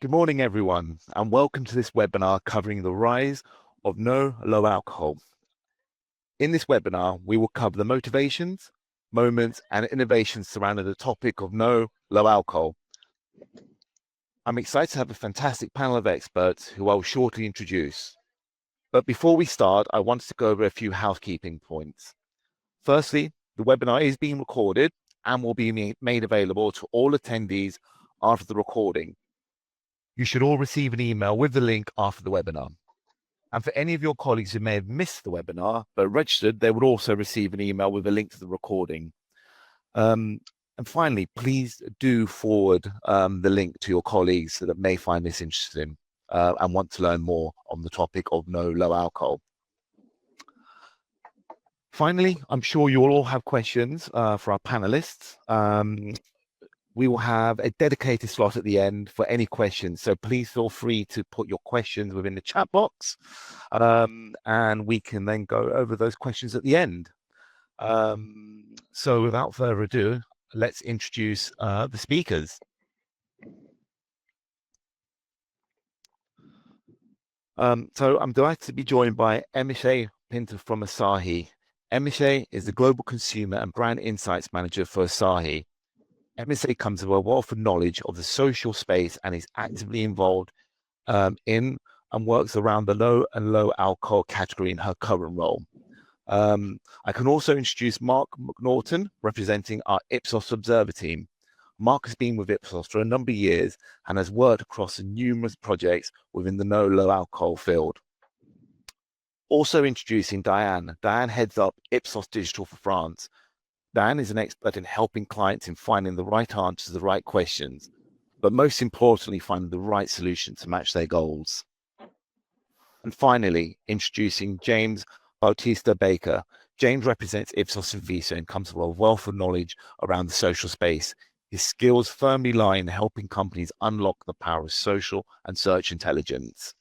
Good morning, everyone, and welcome to this webinar covering the rise of no low alcohol. In this webinar, we will cover the motivations, moments, and innovations surrounding the topic of no low alcohol. I'm excited to have a fantastic panel of experts who I will shortly introduce. But before we start, I wanted to go over a few housekeeping points. Firstly, the webinar is being recorded and will be made available to all attendees after the recording. You should all receive an email with the link after the webinar. And for any of your colleagues who may have missed the webinar but registered, they would also receive an email with a link to the recording. And finally, please do forward the link to your colleagues that may find this interesting and want to learn more on the topic of no low alcohol. Finally, I'm sure you will all have questions for our panelists. We will have a dedicated slot at the end for any questions. So please feel free to put your questions within the chat box and we can then go over those questions at the end. So without further ado, let's introduce the speakers. So I'm delighted to be joined by Emishe Pinter from Asahi. Emishe is the Global Consumer and Brand Insights Manager for Asahi. MSA comes with a wealth of knowledge of the social space and is actively involved in and works around the low alcohol category in her current role. I can also introduce Mark McNaughton, representing our Ipsos Observer team. Mark has been with Ipsos for a number of years and has worked across numerous projects within the low alcohol field. Also introducing Diane. Diane heads up Ipsos Digital for France. Diane is an expert in helping clients in finding the right answers to the right questions, but most importantly, finding the right solution to match their goals. And finally, introducing James Bautista Baker. James represents Ipsos and Visa and comes with a wealth of knowledge around the social space. His skills firmly lie in helping companies unlock the power of social and search intelligence.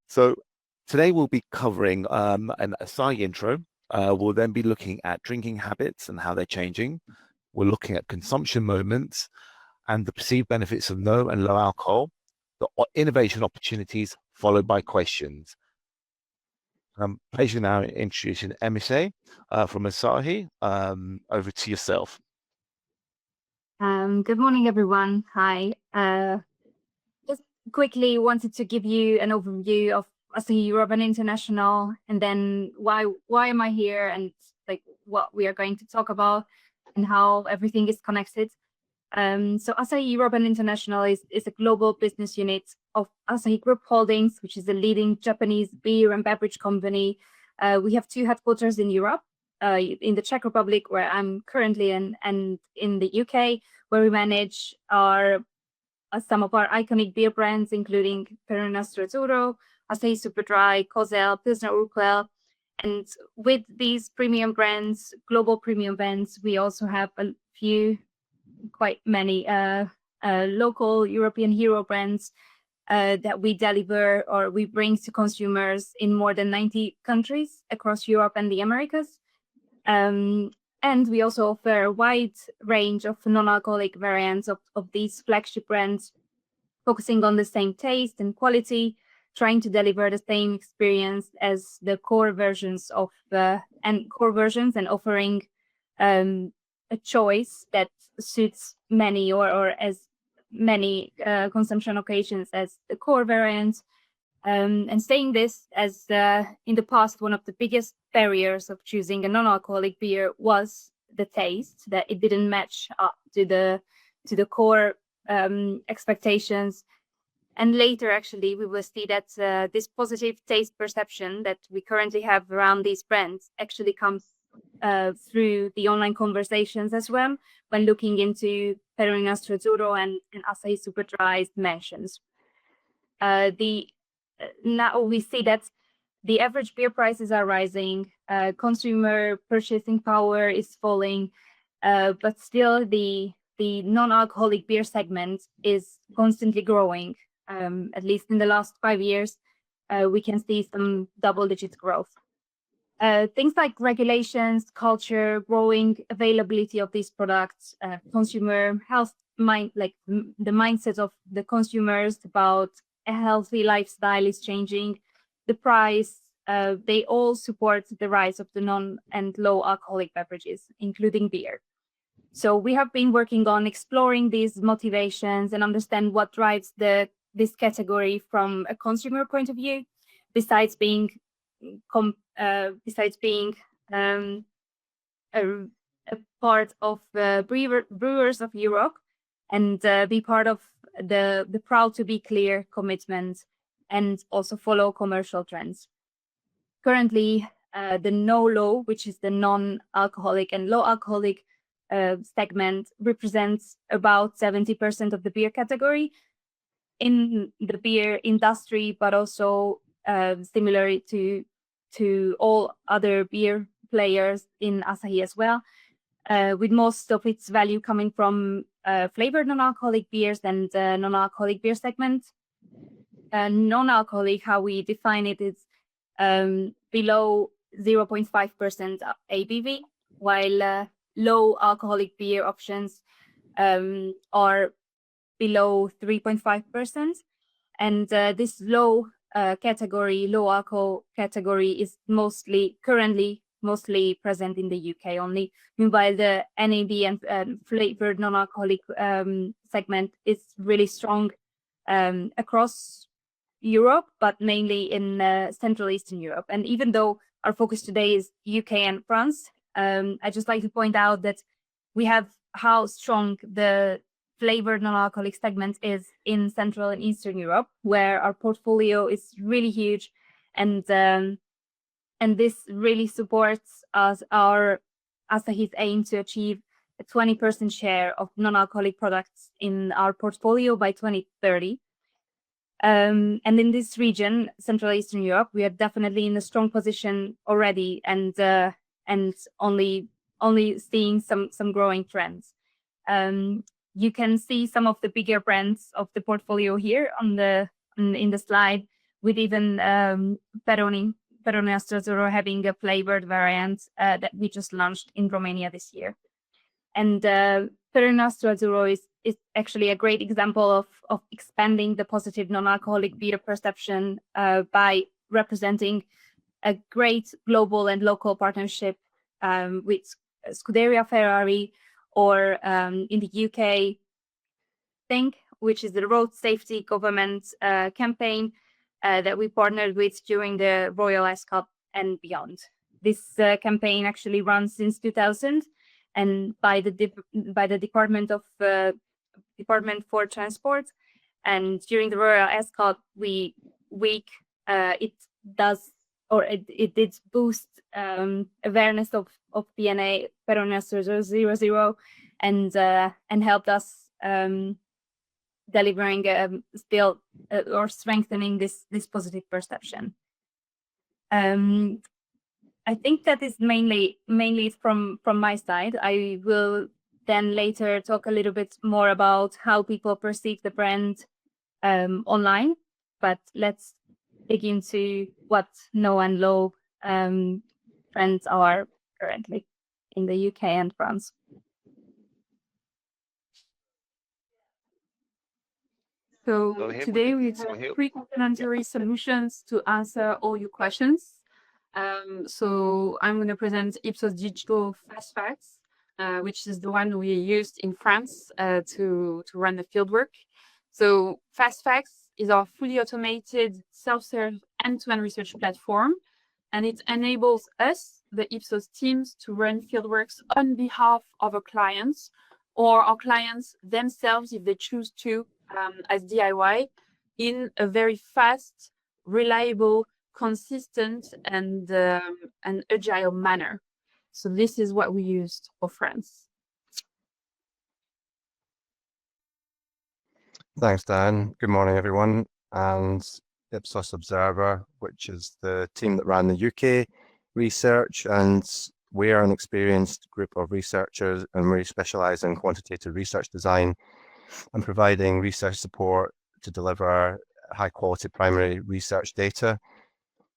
So today we'll be covering an Asahi intro. We'll then be looking at drinking habits and how they're changing. We're looking at consumption moments and the perceived benefits of no and low alcohol, the innovation opportunities, followed by questions. Pleasure now introducing Emishe from Asahi. Over to yourself. Good morning, everyone. Hi. Just quickly wanted to give you an overview of Asahi Europe and International, and then why am I here, and like what we are going to talk about, and how everything is connected. So Asahi Europe and International is a global business unit of Asahi Group Holdings, which is a leading Japanese beer and beverage company. We have two headquarters in Europe, in the Czech Republic, where I'm currently in, and in the UK, where we manage some of our iconic beer brands, including Peroni Azzurro, Asahi Super Dry, Kozel, Pilsner Urquell. And with these premium brands, global premium brands, we also have quite many local European hero brands that we deliver or we bring to consumers in more than 90 countries across Europe and the Americas. And we also offer a wide range of non-alcoholic variants of these flagship brands, focusing on the same taste and quality, trying to deliver the same experience as the core versions and offering a choice that suits many or as many consumption occasions as the core variants. And saying this, as in the past, one of the biggest barriers of choosing a non-alcoholic beer was the taste, that it didn't match up to the core expectations. And later, actually, we will see that this positive taste perception that we currently have around these brands actually comes through the online conversations as well, when looking into Peroni Azzurro and Asahi Super Dry's mentions. Now we see that the average beer prices are rising, consumer purchasing power is falling, but still the non-alcoholic beer segment is constantly growing. At least in the last 5 years, we can see some double-digit growth. Things like regulations, culture, growing availability of these products, consumer health, the mindset of the consumers about a healthy lifestyle is changing. The price, they all support the rise of the non and low alcoholic beverages, including beer. So we have been working on exploring these motivations and understand what drives this category from a consumer point of view, besides being a, a part of Brewers of Europe, and be part of the Proud to Be Clear commitment, and also follow commercial trends. Currently, the no-low, which is the non-alcoholic and low-alcoholic segment, represents about 70% of the beer category in the beer industry, but also similar to all other beer players in Asahi as well, with most of its value coming from flavored non-alcoholic beers and non-alcoholic beer segment. Non-alcoholic, how we define it, is below 0.5% ABV, while low alcoholic beer options are below 3.5%. And this low alcohol category is currently mostly present in the UK only. Meanwhile, the NAB and flavored non-alcoholic segment is really strong across Europe, but mainly in Central Eastern Europe. And even though our focus today is UK and France, I just like to point out that we have how strong the flavored non-alcoholic segment is in Central and Eastern Europe, where our portfolio is really huge, and this really supports our Asahi's aim to achieve a 20% share of non-alcoholic products in our portfolio by 2030. And in this region, Central Eastern Europe, we are definitely in a strong position already, and only seeing some growing trends. You can see some of the bigger brands of the portfolio here in the slide, with even Peroni Astrozoro having a flavored variant that we just launched in Romania this year. And Peroni Astrozoro is actually a great example of expanding the positive non-alcoholic beer perception by representing a great global and local partnership with Scuderia Ferrari, or in the UK, Think, which is the road safety government campaign that we partnered with during the Royal Ascot and beyond. This campaign actually runs since 2000, and by the Department for Transport. And during the Royal Ascot week, it did boost awareness of PNA, Peroni Astrozoro 00, and helped us delivering still or strengthening this positive perception. I think that is mainly from my side. I will then later talk a little bit more about how people perceive the brand online, but let's dig into what no and low trends are currently in the UK and France. So today we have three complementary solutions to answer all your questions. So I'm going to present Ipsos Digital Fast Facts, which is the one we used in France to run the fieldwork. So Fast Facts is our fully automated self-serve end-to-end research platform, and it enables us, the Ipsos teams, to run fieldworks on behalf of our clients, or our clients themselves if they choose to, as DIY, in a very fast, reliable, consistent, and agile manner. So this is what we used for France. Thanks, Dan. Good morning, everyone. And Ipsos Observer, which is the team that ran the UK research, and we are an experienced group of researchers, and we specialize in quantitative research design and providing research support to deliver high quality primary research data.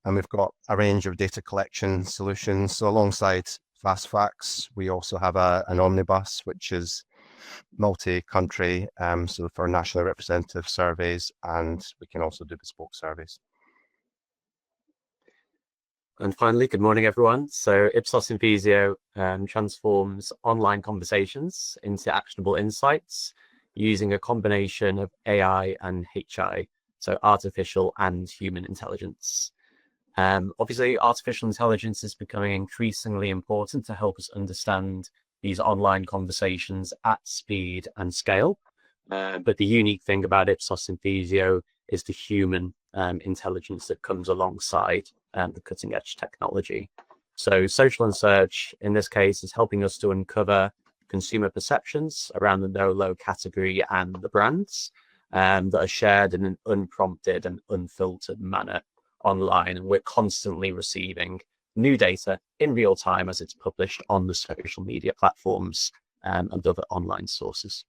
And we've got a range of data collection solutions. So alongside Fast Facts, we also have an omnibus, which is multi-country, so for national representative surveys, and we can also do bespoke surveys. And finally, good morning, everyone. So Ipsos Invisio transforms online conversations into actionable insights using a combination of AI and HI, so artificial and human intelligence. Obviously, artificial intelligence is becoming increasingly important to help us understand these online conversations at speed and scale. But the unique thing about Ipsos Invisio is the human intelligence that comes alongside the cutting edge technology. So social and search, in this case, is helping us to uncover consumer perceptions around the no-low category and the brands that are shared in an unprompted and unfiltered manner online. And we're constantly receiving new data in real time as it's published on the social media platforms and other online sources.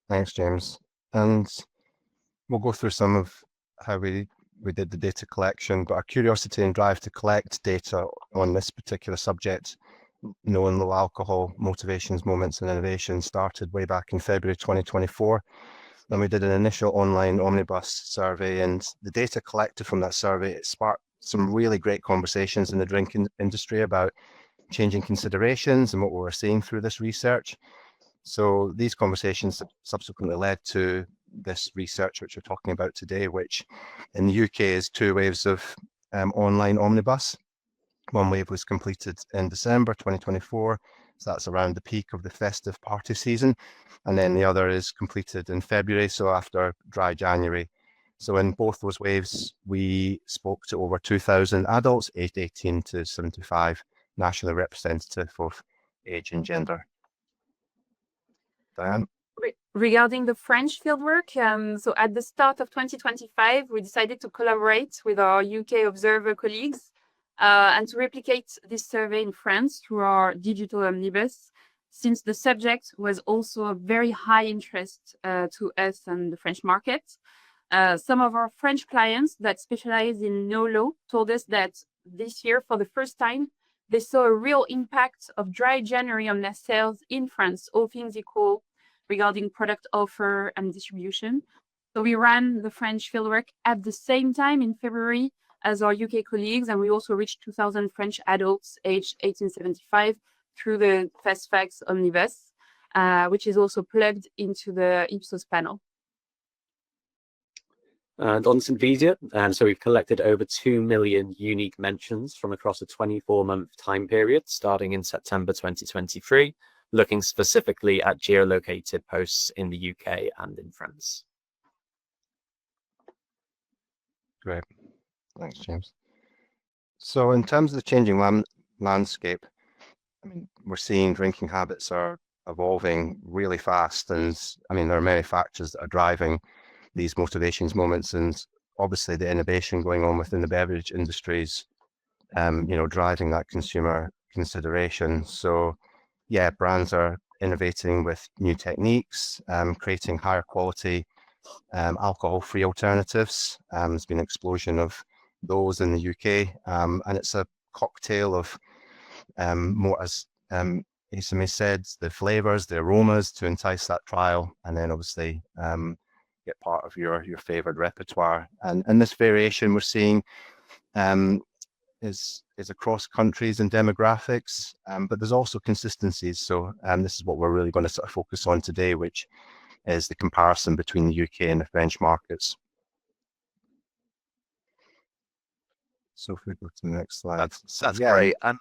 Thanks, James. And we'll go through some of how we did the data collection, but our curiosity and drive to collect data on this particular subject, knowing low alcohol motivations, moments, and innovation, started way back in February 2024. And we did an initial online omnibus survey, and the data collected from that survey, it sparked some really great conversations in the drinking industry about changing considerations and what we were seeing through this research. So these conversations subsequently led to this research, which we're talking about today, which in the UK is 2 waves of online omnibus. One wave was completed in December 2024, so that's around the peak of the festive party season. And then the other is completed in February, so after dry January. So in both those waves, we spoke to over 2,000 adults aged 18 to 75, nationally representative of age and gender. Diane? Regarding the French fieldwork, so at the start of 2025, we decided to collaborate with our UK Observer colleagues and to replicate this survey in France through our digital omnibus, since the subject was also of very high interest to us and the French market. Some of our French clients that specialize in no-low told us that this year, for the first time, they saw a real impact of dry January on their sales in France, all things equal, regarding product offer and distribution. So we ran the French fieldwork at the same time in February as our UK colleagues, and we also reached 2,000 French adults aged 18-75 through the Fast Facts Omnibus, which is also plugged into the Ipsos panel. And on Invisio, so we've collected over 2 million unique mentions from across a 24-month time period starting in September 2023, looking specifically at geolocated posts in the UK and in France. Great. Thanks, James. So in terms of the changing landscape, I mean, we're seeing drinking habits are evolving really fast. And I mean, there are many factors that are driving these motivations moments, and obviously the innovation going on within the beverage industries, driving that consumer consideration. So yeah, brands are innovating with new techniques, creating higher quality alcohol-free alternatives. There's been an explosion of those in the UK, and it's a cocktail of more, as Asahi said, the flavors, the aromas to entice that trial, and then obviously get part of your favored repertoire. And this variation we're seeing is across countries and demographics, but there's also consistencies. So this is what we're really going to sort of focus on today, which is the comparison between the UK and the French markets. So if we go to the next slide. That's great. And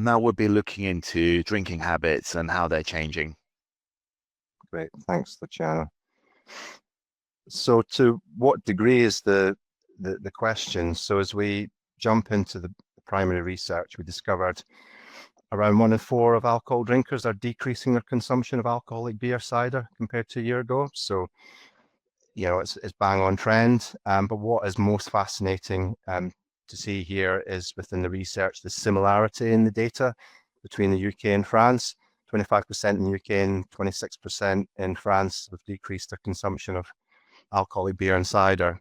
now we'll be looking into drinking habits and how they're changing. Great, thanks, Luciano. So to what degree is the question? So as we jump into the primary research, we discovered around 1 in 4 of alcohol drinkers are decreasing their consumption of alcoholic beer, cider compared to a year ago. So, it's bang on trend. But what is most fascinating to see here is within the research, the similarity in the data between the UK and France. 25% in the UK and 26% in France have decreased their consumption of alcoholic beer and cider,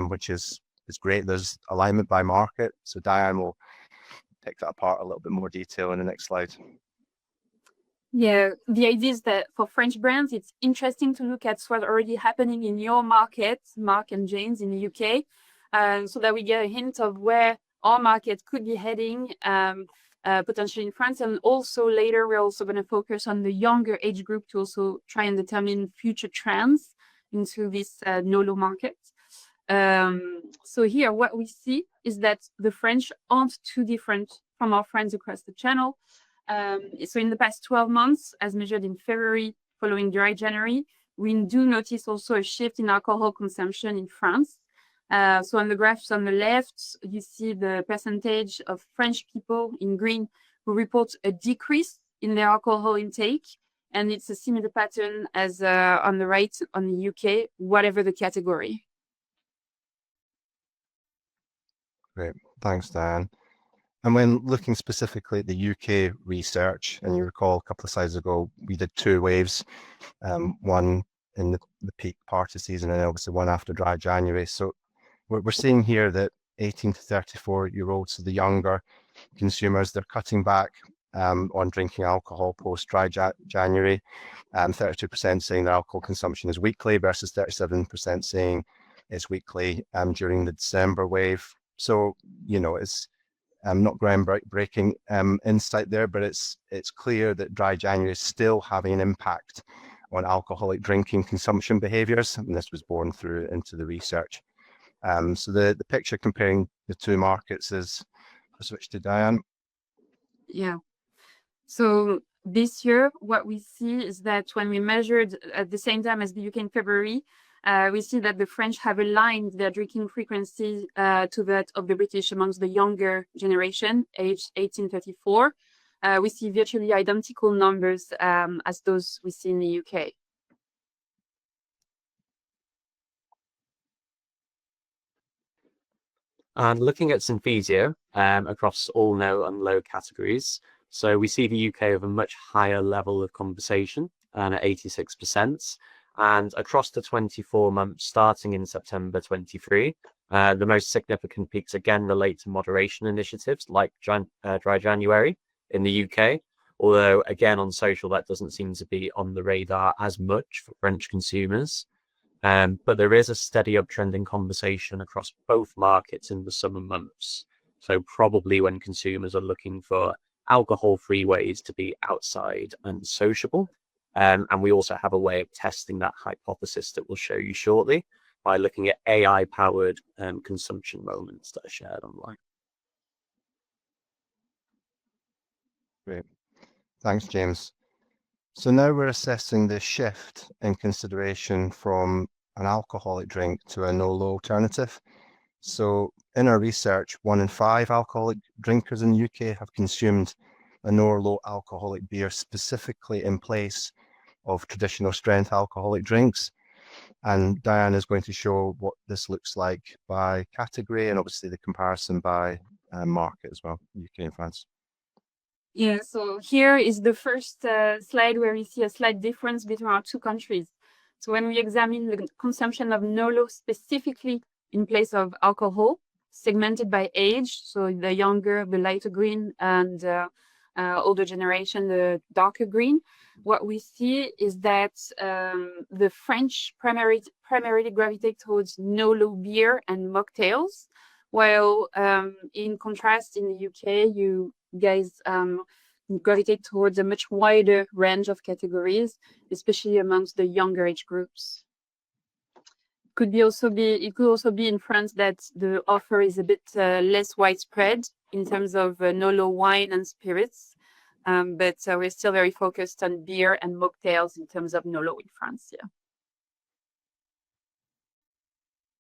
which is great. There's alignment by market. So Diane will pick that apart a little bit more detail in the next slide. Yeah, the idea is that for French brands, it's interesting to look at what's already happening in your market, Mark and James in the UK, so that we get a hint of where our market could be heading, potentially in France. And also later, we're also going to focus on the younger age group to also try and determine future trends into this NOLO market. So here, what we see is that the French aren't too different from our friends across the channel. So in the past 12 months, as measured in February following dry January, we do notice also a shift in alcohol consumption in France. So on the graphs on the left, you see the percentage of French people in green who report a decrease in their alcohol intake. And it's a similar pattern as on the right on the UK, whatever the category. Great, thanks, Diane. And when looking specifically at the UK research, and you recall a couple of slides ago, we did 2 waves, one in the peak party season and obviously one after dry January. So we're seeing here that 18 to 34-year-olds, so the younger consumers, they're cutting back on drinking alcohol post dry January. 32% saying their alcohol consumption is weekly versus 37% saying it's weekly during the December wave. So, you know, it's not groundbreaking insight there, but it's clear that dry January is still having an impact on alcoholic drinking consumption behaviors, and this was borne through into the research. So the picture comparing the 2 markets is, I'll switch to Diane. Yeah. So this year, what we see is that when we measured at the same time as the UK in February, we see that the French have aligned their drinking frequency to that of the British amongst the younger generation, aged 18-34. We see virtually identical numbers as those we see in the UK. And looking at Synthesio across all no and low categories, so we see the UK with a much higher level of conversation at 86%. And across the 24 months starting in September 23, the most significant peaks again relate to moderation initiatives like dry January in the UK, although again on social that doesn't seem to be on the radar as much for French consumers. But there is a steady uptrend in conversation across both markets in the summer months. So probably when consumers are looking for alcohol-free ways to be outside and sociable. And we also have a way of testing that hypothesis that we'll show you shortly by looking at AI-powered consumption moments that are shared online. Great. Thanks, James. So now we're assessing the shift in consideration from an alcoholic drink to a no-low alternative. So in our research, 1 in 5 alcoholic drinkers in the UK have consumed a no or low alcoholic beer specifically in place of traditional strength alcoholic drinks. And Diane is going to show what this looks like by category and obviously the comparison by market as well, UK and France. Yeah, so here is the first slide where we see a slight difference between our 2 countries. So when we examine the consumption of NOLO specifically in place of alcohol, segmented by age, so the younger, the lighter green, and older generation, the darker green, what we see is that the French primarily gravitate towards NOLO beer and mocktails, while in contrast in the UK, you guys gravitate towards a much wider range of categories, especially amongst the younger age groups. It could also be in France that the offer is a bit less widespread in terms of NOLO wine and spirits, but we're still very focused on beer and mocktails in terms of NOLO in France. Yeah.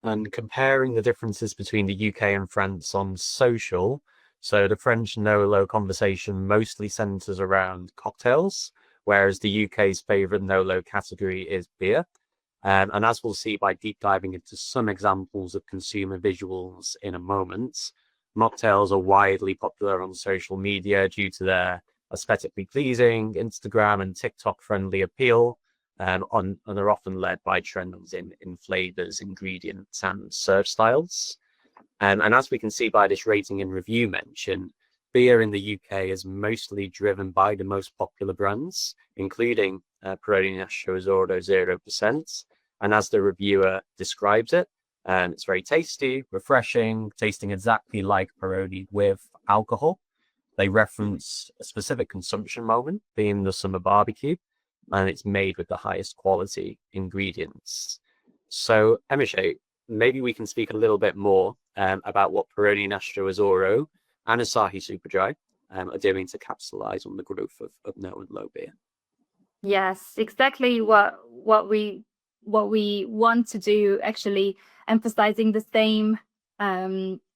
And comparing the differences between the UK and France on social, so the French no-low conversation mostly centers around cocktails, whereas the UK's favorite no-low category is beer. And as we'll see by deep diving into some examples of consumer visuals in a moment, mocktails are widely popular on social media due to their aesthetically pleasing, Instagram and TikTok friendly appeal. and are often led by trends in flavors, ingredients, and serve styles. And as we can see by this rating and review mention, beer in the UK is mostly driven by the most popular brands, including Peroni Nastro Azzurro 0%. And as the reviewer describes it, it's very tasty, refreshing, tasting exactly like Peroni with alcohol. They reference a specific consumption moment, being the summer barbecue, and it's made with the highest quality ingredients. So, Emiche, maybe we can speak a little bit more about what Peroni Nastro Azzurro and Asahi Superdry are doing to capitalize on the growth of no and low beer. Yes, exactly what we want to do, actually emphasizing the same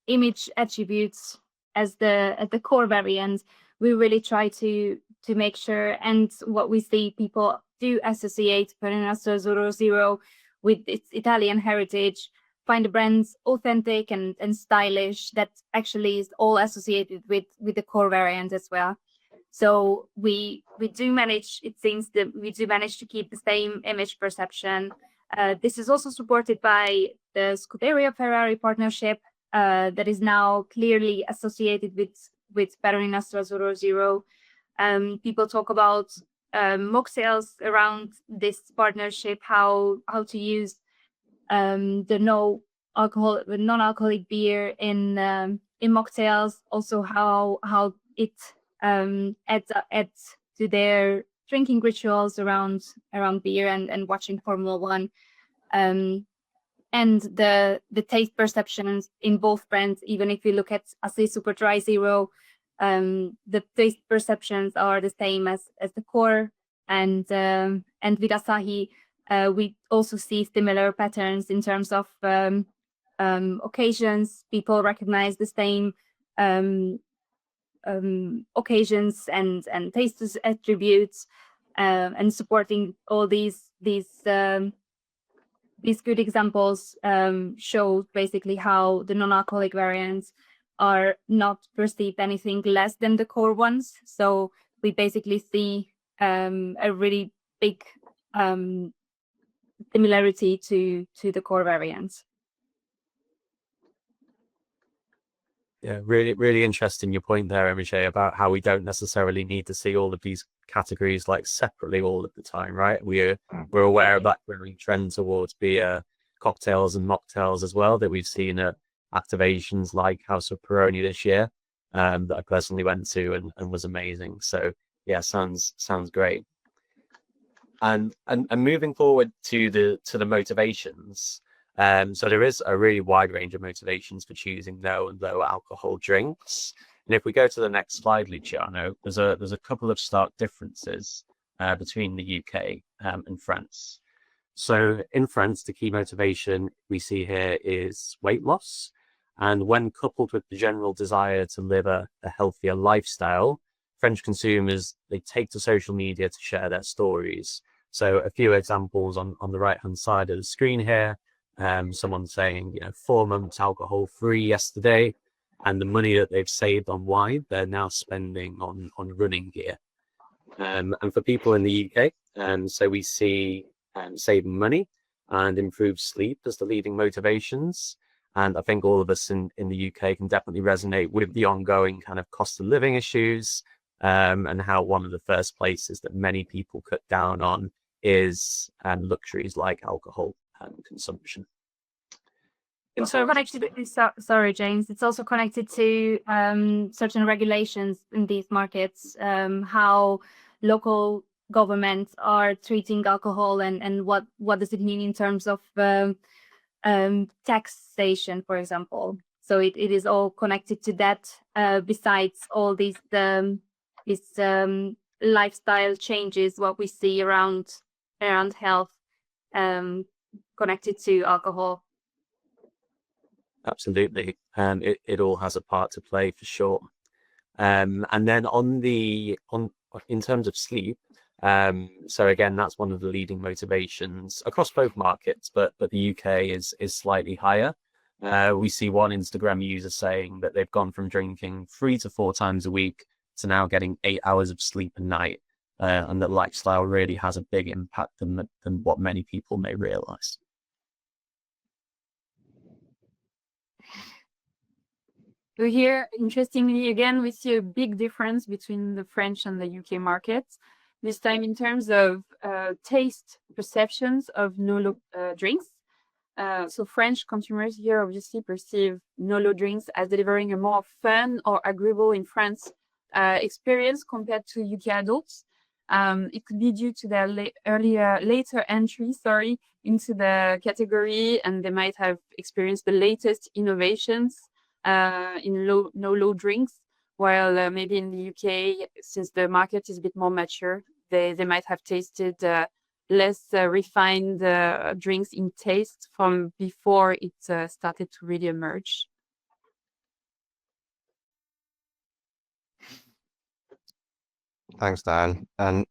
image attributes as the core variant. We really try to make sure, and what we see people do associate Peroni Nastro Azzurro Zero with its Italian heritage, find the brands authentic and stylish. That actually is all associated with the core variant as well. So we do manage, it seems that we do manage to keep the same image perception. This is also supported by the Scuderia Ferrari partnership that is now clearly associated with Peroni Nastro Azzurro Zero. People talk about mocktails around this partnership, how to use the non-alcoholic beer in mocktails. Also, how it adds to their drinking rituals around beer and watching Formula One. And the taste perceptions in both brands, even if you look at Asahi Superdry Zero, the taste perceptions are the same as the core, and with Asahi, we also see similar patterns in terms of occasions. People recognize the same occasions and taste attributes, and supporting all these good examples show basically how the non-alcoholic variants are not perceived anything less than the core ones. So we basically see a really big similarity to the core variants. Yeah, really interesting your point there, Emiche, about how we don't necessarily need to see all of these categories like separately all of the time, right? We're aware of that growing trend towards beer, cocktails and mocktails as well, that we've seen at activations like House of Peroni this year, that I personally went to and was amazing. So yeah, sounds great. And moving forward to the motivations. So there is a really wide range of motivations for choosing no and low alcohol drinks. And if we go to the next slide, Luciano, there's a couple of stark differences between the UK and France. So in France, the key motivation we see here is weight loss. And when coupled with the general desire to live a healthier lifestyle, French consumers, they take to social media to share their stories. So a few examples on the right-hand side of the screen here. Someone saying, 4 months alcohol free yesterday, and the money that they've saved on wine, they're now spending on running gear. And for people in the UK, so we see saving money and improved sleep as the leading motivations. And I think all of us in the UK can definitely resonate with the ongoing kind of cost of living issues, and how one of the first places that many people cut down on is luxuries like alcohol consumption. It's also connected to, sorry, James, it's also connected to certain regulations in these markets, how local governments are treating alcohol, and what does it mean in terms of taxation, for example. So it is all connected to that, besides all these lifestyle changes, what we see around health, connected to alcohol. Absolutely. It all has a part to play for sure. And then in terms of sleep, so again, that's one of the leading motivations across both markets, but the UK is slightly higher. We see one Instagram user saying that they've gone from drinking 3 to 4 times a week to now getting 8 hours of sleep a night. and that lifestyle really has a big impact than what many people may realize. So here, interestingly, again, we see a big difference between the French and the UK markets, this time in terms of taste perceptions of Nolo drinks. So French consumers here obviously perceive Nolo drinks as delivering a more fun or agreeable in France experience compared to UK adults. It could be due to their later entry, into the category, and they might have experienced the latest innovations in Nolo drinks, while maybe in the UK, since the market is a bit more mature, they might have tasted less refined drinks in taste from before it started to really emerge. Thanks, Dan. And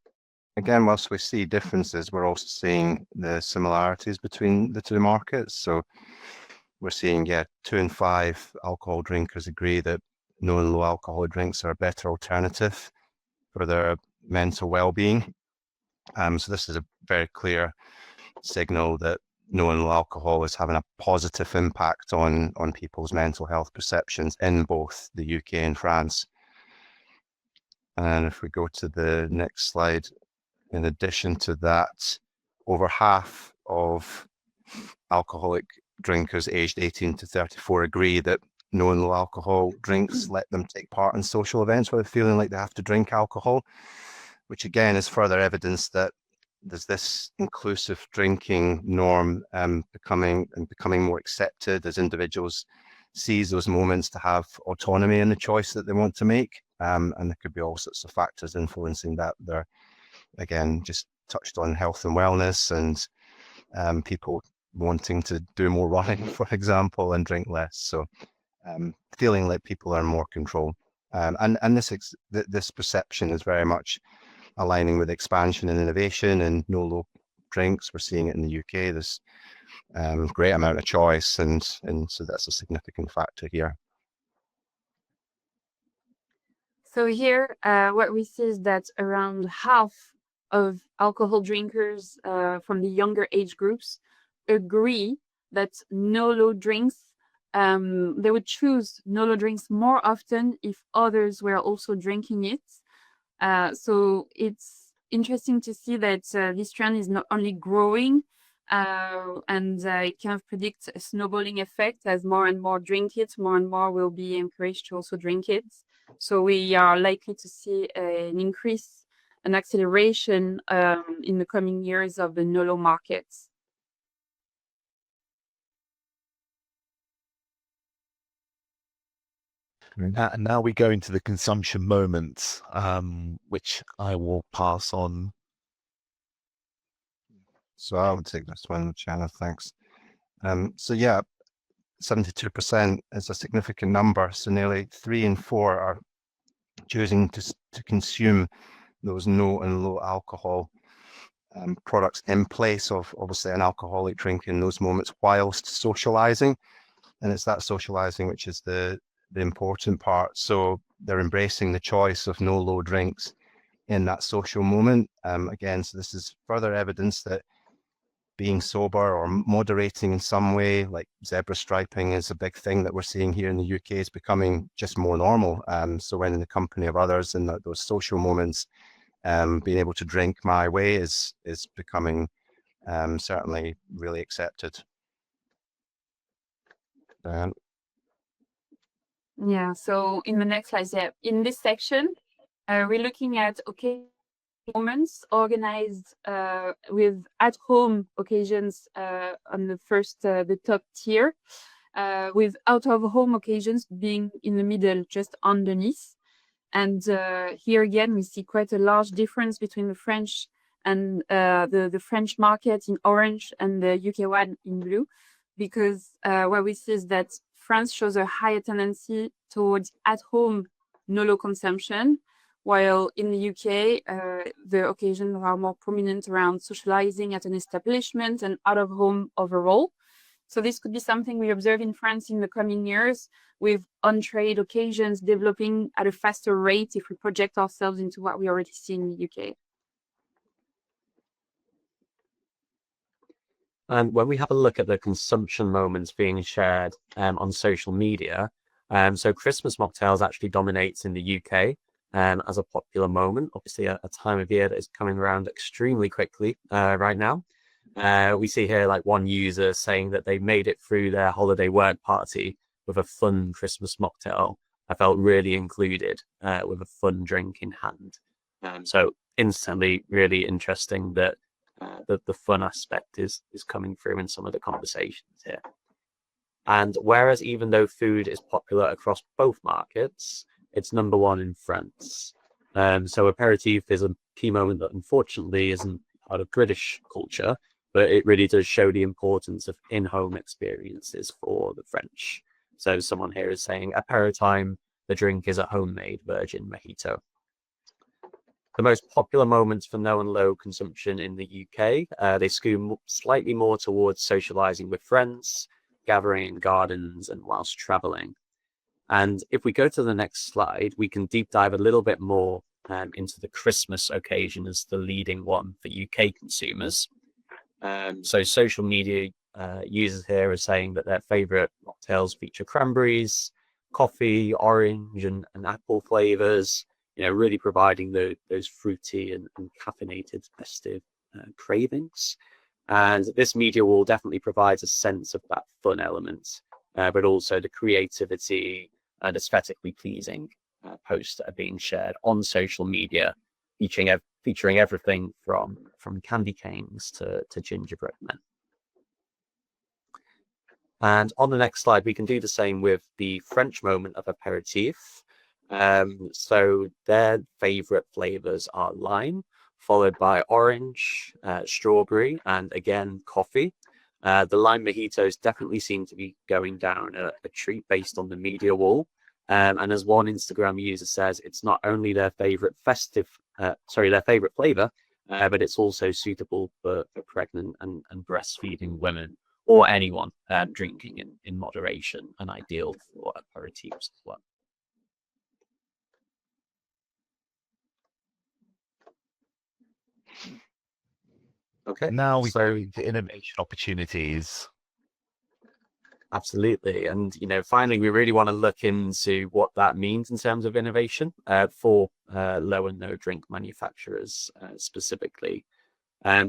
again, whilst we see differences, we're also seeing the similarities between the two markets. So we're seeing, 2 in 5 alcohol drinkers agree that no and low alcohol drinks are a better alternative for their mental well-being. So this is a very clear signal that no and low alcohol is having a positive impact on people's mental health perceptions in both the UK and France. And if we go to the next slide, in addition to that, over half of alcoholic drinkers aged 18 to 34 agree that no and low alcohol drinks let them take part in social events where they're feeling like they have to drink alcohol, which again is further evidence that there's this inclusive drinking norm becoming more accepted as individuals seize those moments to have autonomy in the choice that they want to make. And there could be all sorts of factors influencing that. They're, again, just touched on health and wellness and people wanting to do more running, for example, and drink less. So feeling like people are in more control. And this perception is very much aligning with expansion and innovation and no-low drinks. We're seeing it in the UK. There's a great amount of choice, and so that's a significant factor here. So here, what we see is that around half of alcohol drinkers from the younger age groups agree that no-low drinks, they would choose no-low drinks more often if others were also drinking it. So it's interesting to see that this trend is not only growing, and it kind of predicts a snowballing effect as more and more drink it, more and more will be encouraged to also drink it. So we are likely to see an increase, an acceleration in the coming years of the no-low markets. And now we go into the consumption moments, which I will pass on. So I'll take this one, Shanna, thanks. So yeah, 72% is a significant number. So nearly 3 in 4 are choosing to consume those no and low alcohol products in place of obviously an alcoholic drink in those moments whilst socializing. And it's that socializing which is the important part. So they're embracing the choice of no low drinks in that social moment. Again, so this is further evidence that being sober or moderating in some way, like zebra striping, is a big thing that we're seeing here in the UK, is becoming just more normal. So when in the company of others in those social moments, being able to drink my way is becoming certainly really accepted. Yeah, so in the next slide, in this section, we're looking at moments organized with at-home occasions on the first, the top tier, with out-of-home occasions being in the middle, just underneath. And here again, we see quite a large difference between the French and the French market in orange and the UK one in blue, because what we see is that France shows a higher tendency towards at-home no-low consumption, while in the UK, the occasions are more prominent around socializing at an establishment and out-of-home overall. So this could be something we observe in France in the coming years, with on-trade occasions developing at a faster rate if we project ourselves into what we already see in the UK. And when we have a look at the consumption moments being shared on social media, so Christmas mocktails actually dominates in the UK as a popular moment, obviously a time of year that is coming around extremely quickly right now. We see here like one user saying that they made it through their holiday work party with a fun Christmas mocktail. I felt really included with a fun drink in hand. So instantly really interesting that the fun aspect is coming through in some of the conversations here. And whereas even though food is popular across both markets, it's number one in France. So aperitif is a key moment that unfortunately isn't part of British culture, but it really does show the importance of in-home experiences for the French. So someone here is saying aperitime, the drink is a homemade virgin mojito. The most popular moments for no and low consumption in the UK, they skew slightly more towards socializing with friends, gathering in gardens, and whilst traveling. And if we go to the next slide, we can deep dive a little bit more into the Christmas occasion as the leading one for UK consumers. So social media users here are saying that their favorite mocktails feature cranberries, coffee, orange, and apple flavors, really providing those fruity and caffeinated festive cravings. And this media will definitely provide a sense of that fun element, but also the creativity and aesthetically pleasing posts that are being shared on social media, featuring everything from candy canes to gingerbread men. And on the next slide, we can do the same with the French moment of aperitif. So their favorite flavors are lime, followed by orange, strawberry, and again, coffee. The lime mojitos definitely seem to be going down a treat based on the media wall. And as one Instagram user says, it's not only their favorite their favorite flavor, but it's also suitable for pregnant and breastfeeding women or anyone drinking in moderation, and ideal for aperitifs as well. Okay. Now we go into innovation opportunities. Absolutely. And, finally, we really want to look into what that means in terms of innovation for low and no drink manufacturers specifically.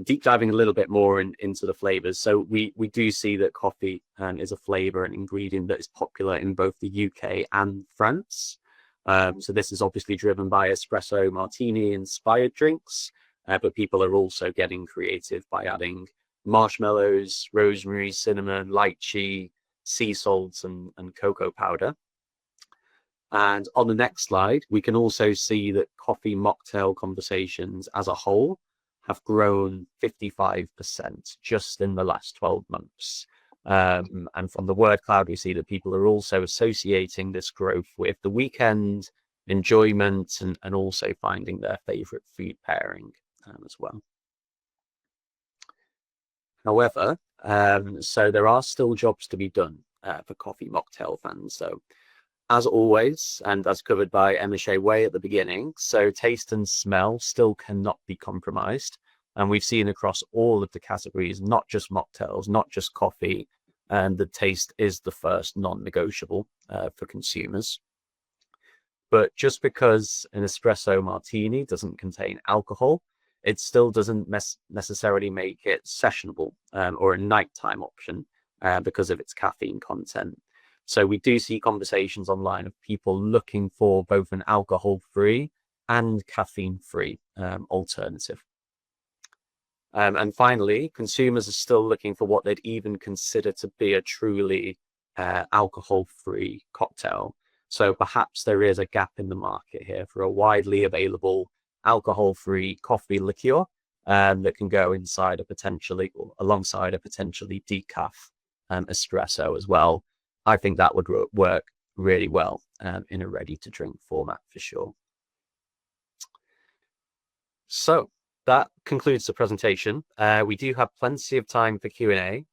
Deep diving a little bit more into the flavors. So we do see that coffee is a flavor and ingredient that is popular in both the UK and France. So this is obviously driven by espresso martini inspired drinks, but people are also getting creative by adding marshmallows, rosemary, cinnamon, lychee, sea salts, and cocoa powder. And on the next slide, we can also see that coffee mocktail conversations as a whole have grown 55% just in the last 12 months. And from the word cloud, we see that people are also associating this growth with the weekend, enjoyment, and also finding their favorite food pairing as well. However, so there are still jobs to be done for coffee mocktail fans. So as always, and as covered by Emma Way at the beginning, so taste and smell still cannot be compromised. And we've seen across all of the categories, not just mocktails, not just coffee, and the taste is the first non-negotiable for consumers. But just because an espresso martini doesn't contain alcohol, it still doesn't necessarily make it sessionable or a nighttime option because of its caffeine content. So we do see conversations online of people looking for both an alcohol-free and caffeine-free alternative. And finally, consumers are still looking for what they'd even consider to be a truly alcohol-free cocktail. So perhaps there is a gap in the market here for a widely available alcohol-free coffee liqueur that can go inside alongside a potentially decaf espresso as well. I think that would work really well in a ready-to-drink format for sure. So that concludes the presentation. We do have plenty of time for Q&A.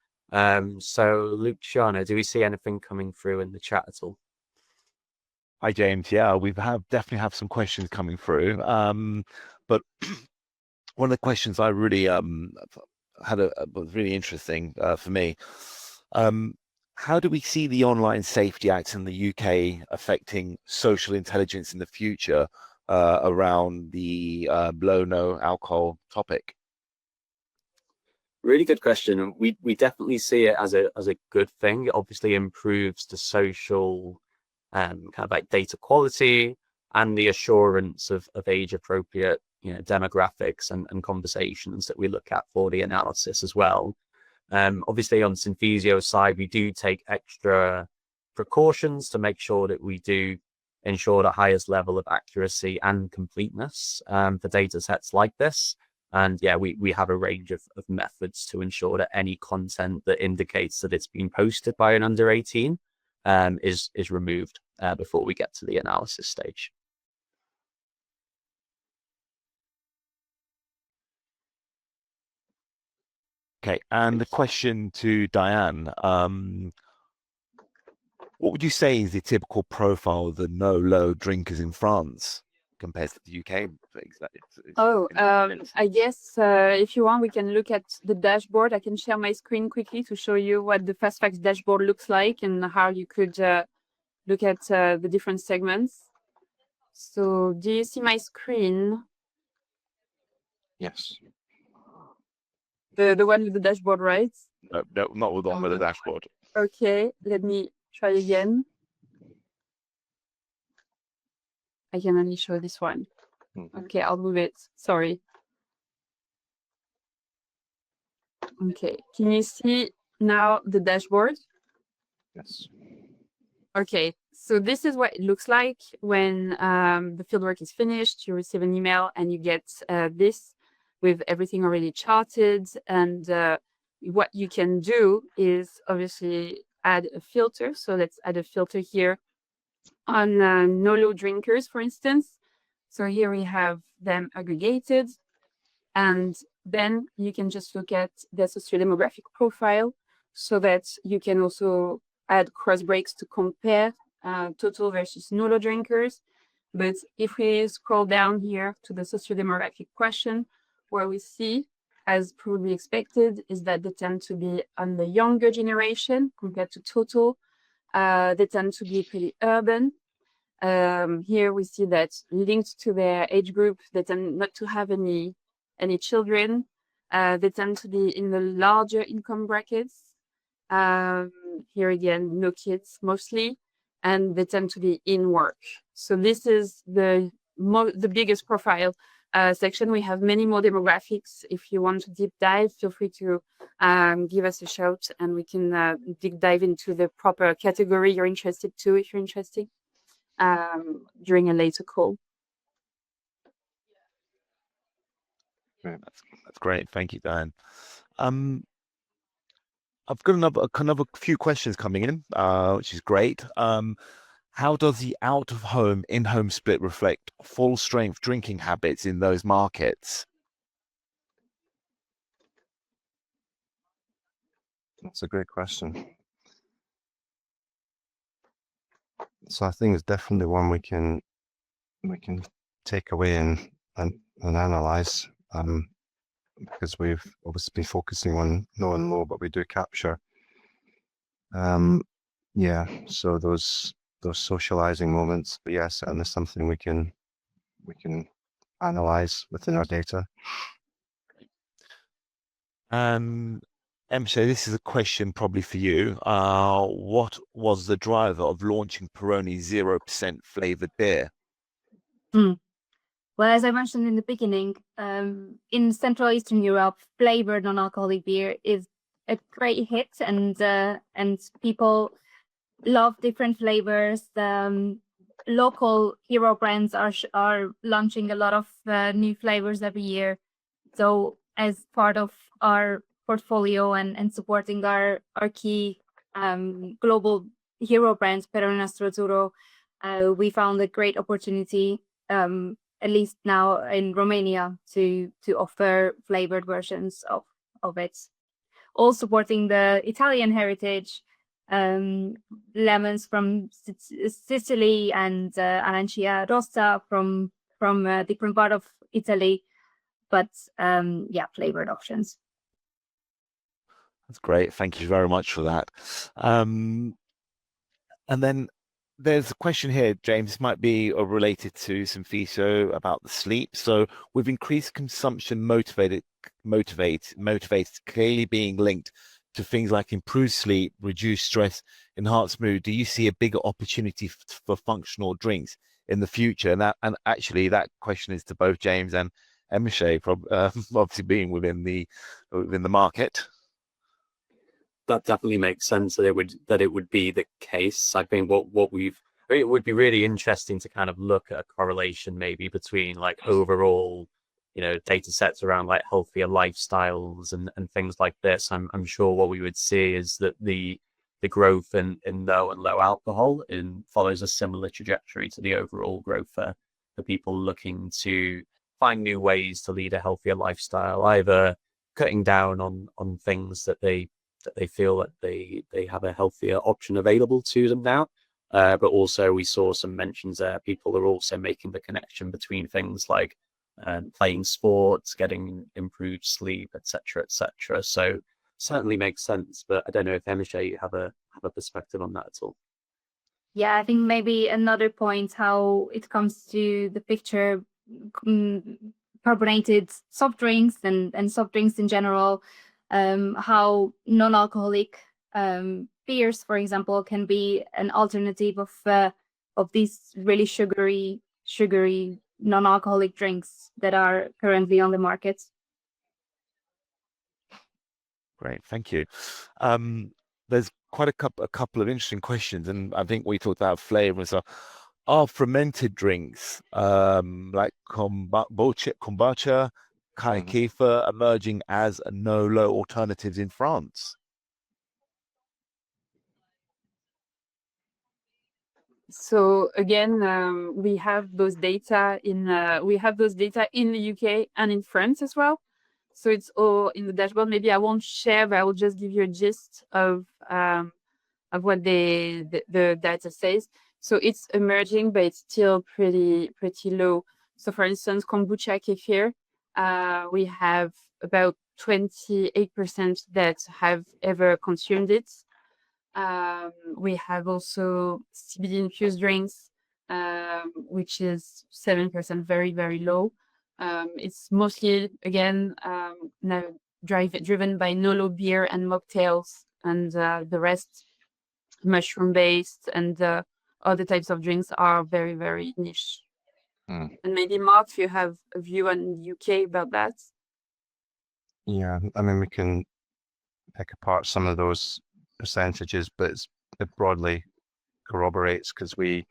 So Luciano, do we see anything coming through in the chat at all? Hi, James. Yeah, we definitely have some questions coming through. But one of the questions I really was really interesting for me. How do we see the Online Safety Act in the UK affecting social intelligence in the future around the low no alcohol topic? Really good question. We definitely see it as a good thing. It obviously improves the social kind of like data quality and the assurance of age appropriate, demographics and conversations that we look at for the analysis as well. Obviously on Synthesio's side, we do take extra precautions to make sure that we do ensure the highest level of accuracy and completeness for data sets like this. And yeah, we have a range of methods to ensure that any content that indicates that it's been posted by an under 18 is removed before we get to the analysis stage. Okay, and the question to Diane, what would you say is the typical profile of the no-low drinkers in France compared to the UK? I guess if you want, we can look at the dashboard. I can share my screen quickly to show you what the Fast Facts dashboard looks like and how you could look at the different segments. So do you see my screen? Yes. The one with the dashboard, right? No, not with the one with the dashboard. Okay, let me try again. I can only show this one. Okay, I'll move it. Sorry. Okay, can you see now the dashboard? Yes. Okay, so this is what it looks like when the fieldwork is finished. You receive an email and you get this with everything already charted. And what you can do is obviously add a filter. So let's add a filter here on no-low drinkers, for instance. So here we have them aggregated. And then you can just look at the sociodemographic profile so that you can also add cross breaks to compare total versus no-low drinkers. But if we scroll down here to the sociodemographic question, where we see, as probably expected, is that they tend to be on the younger generation compared to total. They tend to be pretty urban. Here we see that linked to their age group, they tend not to have any children. They tend to be in the larger income brackets. Here again, no kids mostly, and they tend to be in work. So this is the biggest profile section. We have many more demographics. If you want to deep dive, feel free to give us a shout, and we can dive into the proper category you're interested to, if you're interested, during a later call. That's great. Thank you, Diane. I've got another few questions coming in, which is great. How does the out-of-home, in-home split reflect full-strength drinking habits in those markets? That's a great question. So I think it's definitely one we can take away and analyze, because we've obviously been focusing on no and low, but we do capture so those socializing moments. But yeah, certainly something we can analyze within our data. Emshe, this is a question probably for you. What was the driver of launching Peroni 0% flavored beer? Well, as I mentioned in the beginning, in Central Eastern Europe, flavored non-alcoholic beer is a great hit, and people love different flavors. Local hero brands are launching a lot of new flavors every year. So as part of our portfolio and supporting our key global hero brands, Peroni Nastro Azzurro, we found a great opportunity, at least now in Romania, to offer flavored versions of it. All supporting the Italian heritage, lemons from Sicily and Arancia Rossa from a different part of Italy, but flavored options. That's great. Thank you very much for that. And then there's a question here, James. This might be related to some physio about the sleep. So with increased consumption motivated clearly being linked to things like improved sleep, reduced stress, enhanced mood, do you see a bigger opportunity for functional drinks in the future? And actually that question is to both James and Emiche, obviously being within the market. That definitely makes sense that it would be the case. I think it would be really interesting to kind of look at a correlation maybe between like overall, data sets around like healthier lifestyles and things like this. I'm sure what we would see is that the growth in no and low alcohol follows a similar trajectory to the overall growth for people looking to find new ways to lead a healthier lifestyle, either cutting down on things that they feel that they have a healthier option available to them now. But also we saw some mentions there. People are also making the connection between things like playing sports, getting improved sleep, etc., etc. So certainly makes sense. But I don't know if Emiche, you have a perspective on that at all. Yeah, I think maybe another point how it comes to the picture, carbonated soft drinks and soft drinks in general, how non-alcoholic beers, for example, can be an alternative of these really sugary non-alcoholic drinks that are currently on the market. Great, thank you. There's quite a couple of interesting questions, and I think we talked about flavors. Are fermented drinks like kombucha, Kai Kefir emerging as no-low alternatives in France? So again, we have those data in the UK and in France as well. So it's all in the dashboard. Maybe I won't share, but I will just give you a gist of what the data says. So it's emerging, but it's still pretty low. So for instance, kombucha kefir, we have about 28% that have ever consumed it. We have also CBD infused drinks, which is 7%, very, very low. It's mostly, again, now driven by no-low beer and mocktails, and the rest mushroom-based, and other types of drinks are very, very niche. And maybe Mark, if you have a view on the UK about that. Yeah, I mean, we can pick apart some of those percentages, but it broadly corroborates because we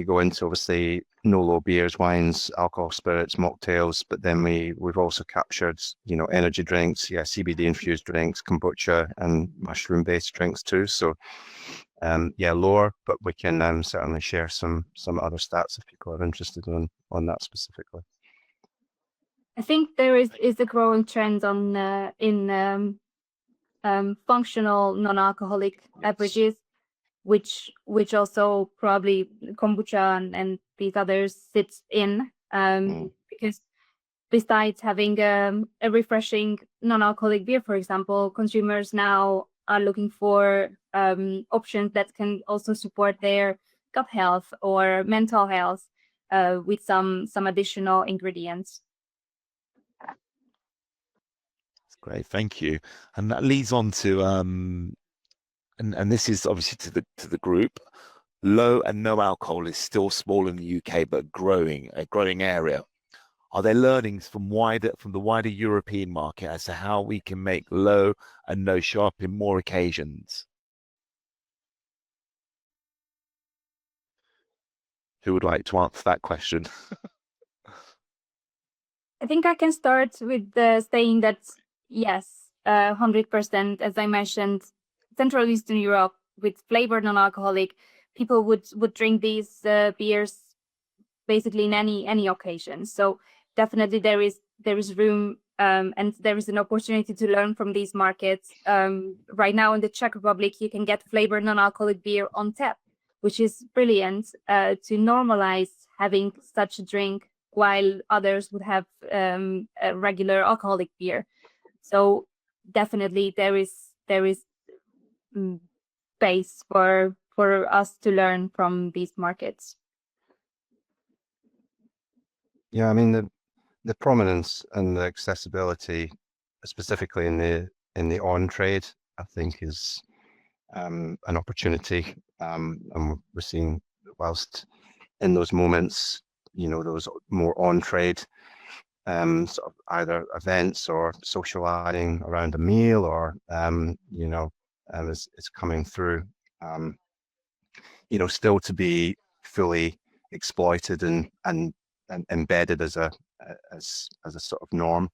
go into obviously no-low beers, wines, alcohol, spirits, mocktails, but then we've also captured, energy drinks, CBD infused drinks, kombucha, and mushroom-based drinks too. So lower, but we can certainly share some other stats if people are interested on that specifically. I think there is a growing trend on in functional non-alcoholic beverages, which also probably kombucha and these others sits in, because besides having a refreshing non-alcoholic beer, for example, consumers now are looking for options that can also support their gut health or mental health with some additional ingredients. Great, thank you. And that leads on to and this is obviously to the group. Low and no alcohol is still small in the UK, but a growing area. Are there learnings from the wider European market as to how we can make low and no show up in more occasions? Who would like to answer that question? I think I can start with saying that yes, 100%. As I mentioned, Central Eastern Europe with flavored non-alcoholic, people would drink these beers basically in any occasion. So definitely there is room and there is an opportunity to learn from these markets. Right now in the Czech Republic, you can get flavored non-alcoholic beer on tap, which is brilliant to normalize having such a drink while others would have a regular alcoholic beer. So definitely there is space for us to learn from these markets. Yeah, I mean the prominence and the accessibility, specifically in the on trade, I think is an opportunity, and we're seeing whilst in those moments, those more on trade sort of either events or socializing around a meal or it's coming through, still to be fully exploited and embedded as a sort of norm.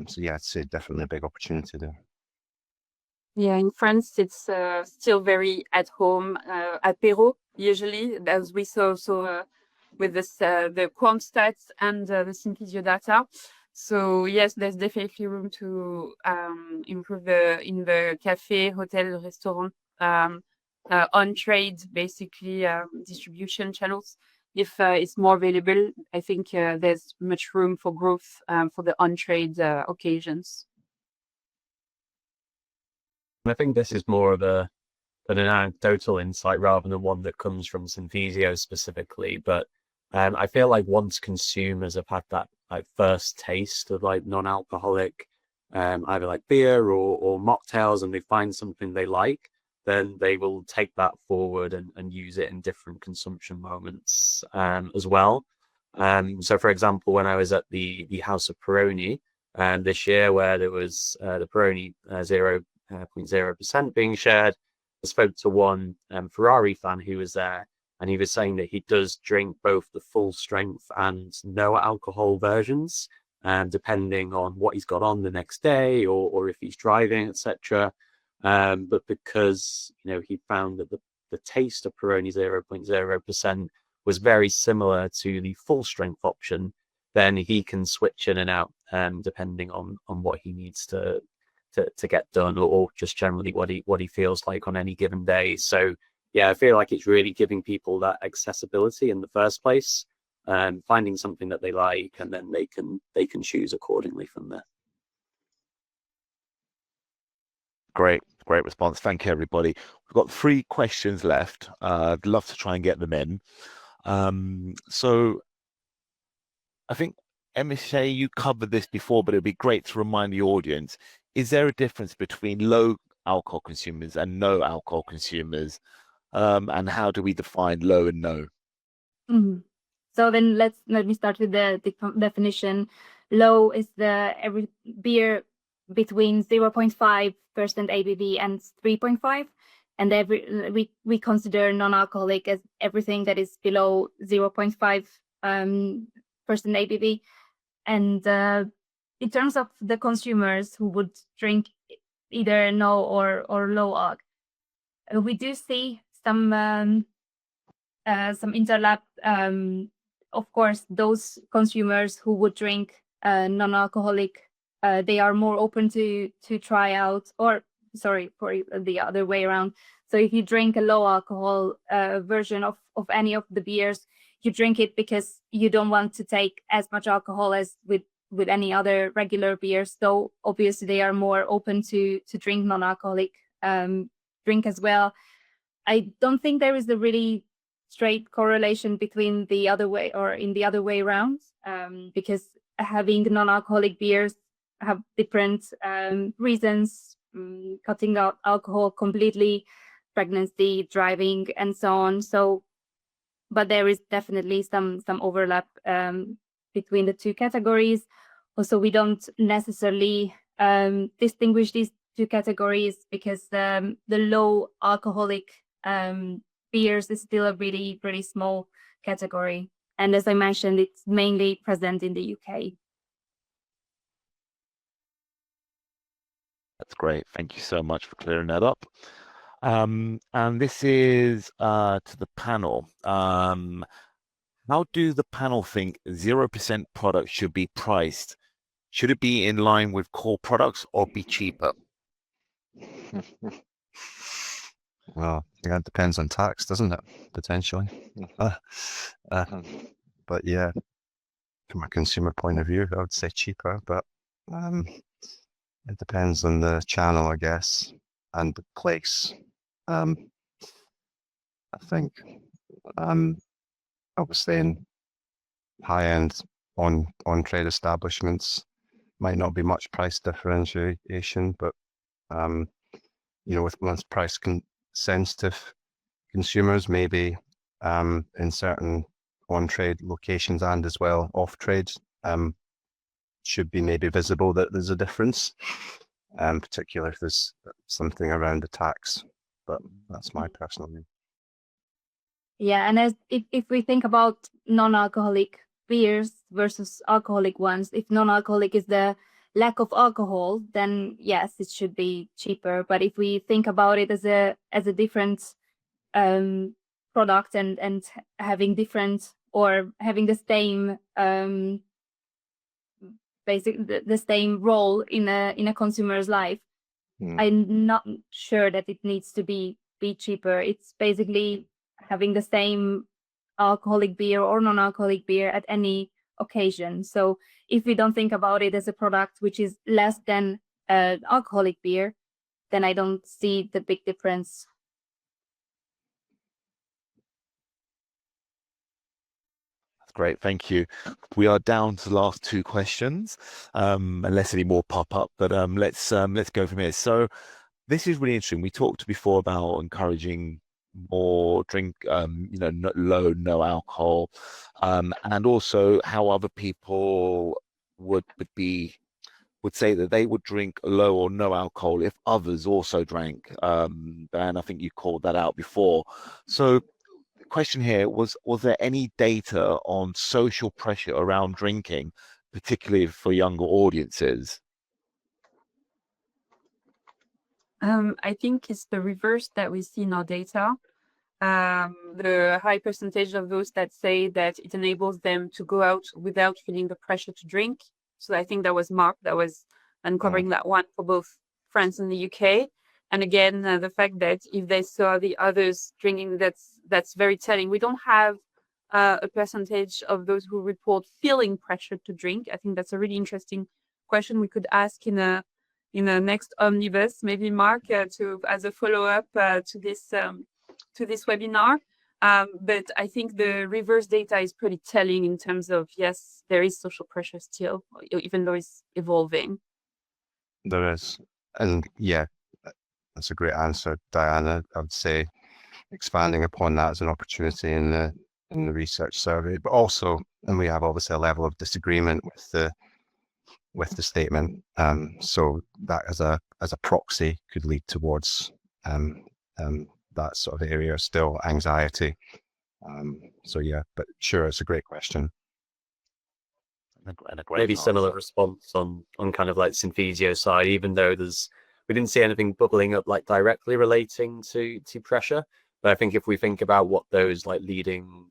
So yeah, I'd say definitely a big opportunity there. Yeah, in France, it's still very at home, apéro, usually, as we saw with this, the quant stats and the Synthesio data. So yes, there's definitely room to improve in the cafe, hotel, restaurant, on trade, basically distribution channels. If it's more available, I think there's much room for growth for the on trade occasions. I think this is more of an anecdotal insight rather than one that comes from Synthesio specifically. But I feel like once consumers have had that like first taste of like non-alcoholic, either like beer or mocktails, and they find something they like, then they will take that forward and use it in different consumption moments as well. So for example, when I was at the House of Peroni this year, where there was the Peroni 0.0% being shared, I spoke to one Ferrari fan who was there, and he was saying that he does drink both the full strength and no alcohol versions, depending on what he's got on the next day or if he's driving, etc. But because he found that the taste of Peroni 0.0% was very similar to the full strength option, then he can switch in and out depending on what he needs to get done, or just generally what he feels like on any given day. So yeah, I feel like it's really giving people that accessibility in the first place, finding something that they like, and then they can choose accordingly from there. Great response. Thank you, everybody. We've got 3 questions left. I'd love to try and get them in. So I think, Emishay, you covered this before, but it'd be great to remind the audience, is there a difference between low alcohol consumers and no alcohol consumers? And how do we define low and no? Mm-hmm. So then let me start with the definition. Low is every beer between 0.5% ABV and 3.5, and we consider non-alcoholic as everything that is below 0.5% ABV. And in terms of the consumers who would drink either no or low alc, we do see some interlap. Of course, those consumers who would drink non-alcoholic, they are more open to try out, or sorry, for the other way around. So if you drink a low alcohol version of any of the beers, you drink it because you don't want to take as much alcohol as with any other regular beers. So obviously they are more open to drink non-alcoholic drink as well. I don't think there is a really straight correlation between the other way or in the other way around, because having non-alcoholic beers have different reasons, cutting out alcohol completely, pregnancy, driving, and so on. So, but there is definitely some overlap between the 2 categories. Also, we don't necessarily distinguish these 2 categories because the low alcoholic beers is still a really, really small category. And as I mentioned, it's mainly present in the UK. That's great. Thank you so much for clearing that up. And this is to the panel. How do the panel think 0% products should be priced? Should it be in line with core products or be cheaper? Well, yeah, it depends on tax, doesn't it? Potentially. But yeah, from a consumer point of view, I would say cheaper. But It depends on the channel, I guess, and the place. I think I was saying high-end on-trade establishments might not be much price differentiation, but with most price sensitive consumers, maybe in certain on-trade locations and as well off-trade, should be maybe visible that there's a difference, particularly if there's something around the tax. But that's my personal view. Yeah, and if we think about non-alcoholic beers versus alcoholic ones, if non-alcoholic is the lack of alcohol, then yes, it should be cheaper. But if we think about it as a different product and having different or having the same the same role in a consumer's life, I'm not sure that it needs to be cheaper. It's basically having the same alcoholic beer or non-alcoholic beer at any occasion. So if we don't think about it as a product which is less than alcoholic beer, then I don't see the big difference. That's great, thank you. We are down to the last two questions, unless any more pop up. But let's go from here. So this is really interesting. We talked before about encouraging more drink, no alcohol, and also how other people would say that they would drink low or no alcohol if others also drank. And I think you called that out before. So the question here was there any data on social pressure around drinking, particularly for younger audiences? I think it's the reverse that we see in our data. The high percentage of those that say that it enables them to go out without feeling the pressure to drink. So I think that was Mark that was uncovering that one for both France and the UK. And again, the fact that if they saw the others drinking, that's very telling. We don't have a percentage of those who report feeling pressure to drink. I think that's a really interesting question we could ask in a next omnibus, maybe Mark, as a follow-up to this webinar. But I think the reverse data is pretty telling in terms of, yes, there is social pressure still, even though it's evolving. There is. And yeah, that's a great answer, Diana. I would say expanding upon that as an opportunity in the research survey, but also, and we have obviously a level of disagreement with the statement. So that as a proxy could lead towards that sort of area, still anxiety. So yeah, but sure, it's a great question. And a great Maybe answer. similar response on kind of like Synthesio side, even though we didn't see anything bubbling up like directly relating to pressure. But I think if we think about what those like leading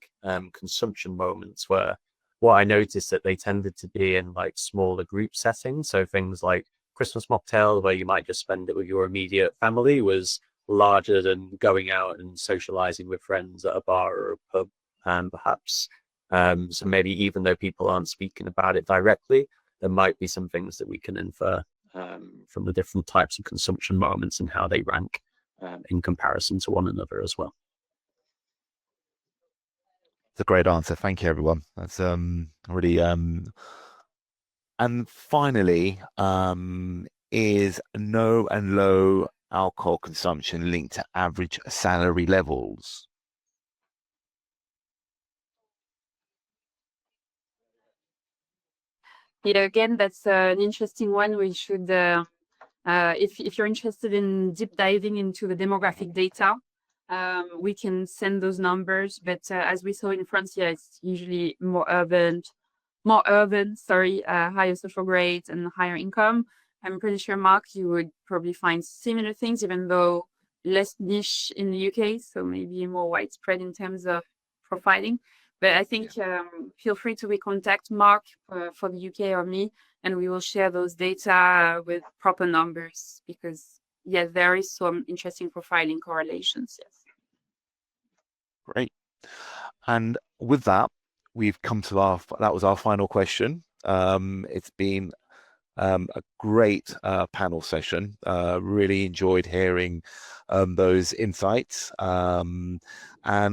consumption moments were, what I noticed that they tended to be in like smaller group settings. So things like Christmas mocktail, where you might just spend it with your immediate family, was larger than going out and socializing with friends at a bar or a pub, perhaps. So maybe even though people aren't speaking about it directly, there might be some things that we can infer from the different types of consumption moments and how they rank in comparison to one another as well. It's a great answer. Thank you, everyone. That's really and finally, is no and low alcohol consumption linked to average salary levels? Yeah, again, that's an interesting one. We should, if you're interested in deep diving into the demographic data, we can send those numbers. But as we saw in France, yeah, it's usually more urban, higher social grades and higher income. I'm pretty sure, Mark, you would probably find similar things, even though less niche in the UK, so maybe more widespread in terms of profiling. But I think feel free to recontact Mark for the UK or me, and we will share those data with proper numbers, because yeah, there is some interesting profiling correlations. Yes. Great. And with that, we've come to that was our final question. It's been A great panel session. Really enjoyed hearing those insights. And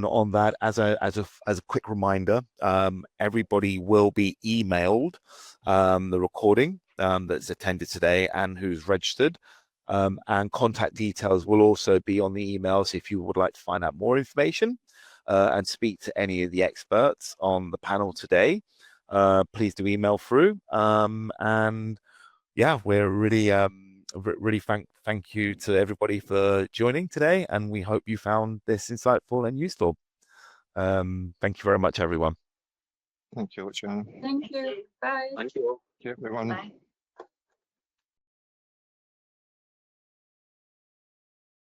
on that, as a quick reminder, everybody will be emailed the recording that's attended today and who's registered. And contact details will also be on the emails if you would like to find out more information and speak to any of the experts on the panel today. Please do email through. And yeah, we're really thank you to everybody for joining today, and we hope you found this insightful and useful. Thank you very much, everyone. Thank you, Luciano. Thank you. Bye. Thank you all. Thank you, everyone. Bye.